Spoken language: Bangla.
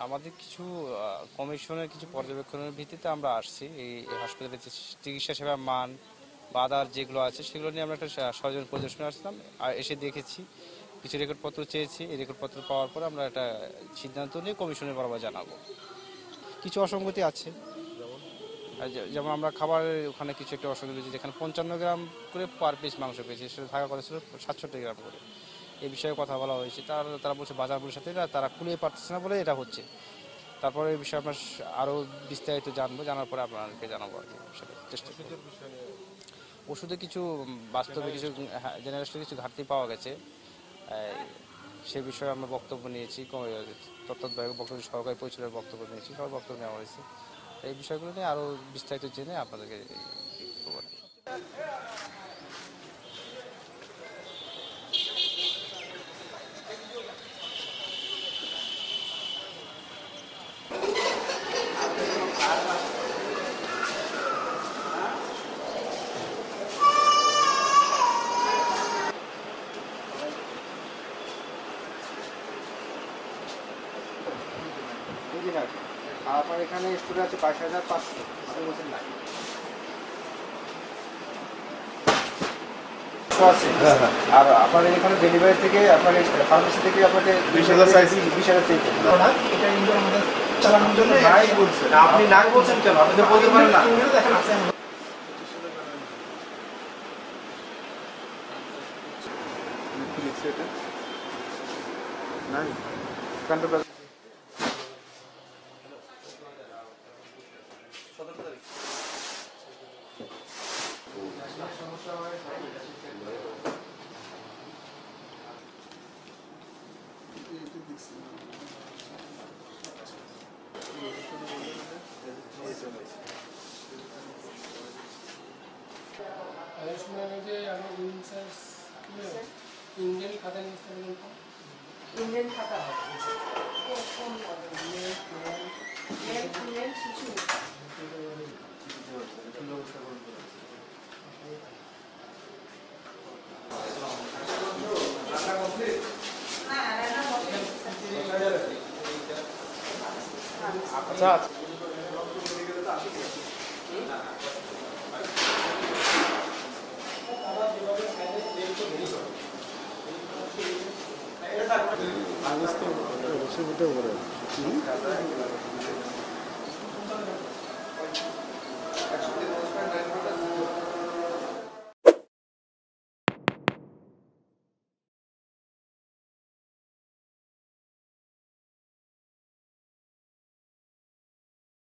আমাদের কিছু কমিশনের কিছু পর্যবেক্ষণের ভিত্তিতে আমরা আসছি এই হাসপাতালের যে চিকিৎসা সেবার মান বা আদার যেগুলো আছে সেগুলো নিয়ে আমরা একটা সরজমিন পরিদর্শনে আসলাম আর এসে দেখেছি কিছু রেকর্ডপত্র চেয়েছি। এই রেকর্ডপত্র পাওয়ার পর আমরা একটা সিদ্ধান্ত নিয়ে কমিশনের বরাবর জানাবো। কিছু অসঙ্গতি আছে, যেমন আমরা খাবারের ওখানে কিছু একটা অসঙ্গতি পেয়েছি, যেখানে 55 গ্রাম করে পার পিস মাংস পেয়েছি, সেটা থাকা কথা ছিল 67 গ্রাম করে। এই বিষয়ে কথা বলা হয়েছে, তারা বলছে বাজারগুলোর সাথে তারা কুলিয়ে পারতেছে না বলে এটা হচ্ছে। তারপরে এই বিষয়ে আমরা আরও বিস্তারিত জানবো, জানার পরে আপনাদেরকে জানাবো আর কি। চেষ্টা করব। ওষুধে কিছু বাস্তবে কিছু জেনারেশনে কিছু ঘাটতি পাওয়া গেছে, সে বিষয়ে আমরা বক্তব্য নিয়েছি। তত্ত্বাবধায়ক বক্তব্য, সরকারি পরিচালকের বক্তব্য নিয়েছি, সবার বক্তব্য নেওয়া হয়েছে। এই বিষয়গুলো নিয়ে আরও বিস্তারিত জেনে আপনাদেরকে আপনার এখানে স্টুডেন্ট আছে 22,500, আপনি বলছেন না আর আপনার এখানে ডেলিভারি থেকে আপনার ফার্মেসি থেকে আপনাকে 20,000 থেকে চালানোর জন্য নাই বলছেন। আপনি নাই বলছেন কেন? আপনি তো বলতে পারেন না। নাই কন্ট্রোল इंडियन खाता इंडियन खाता अच्छा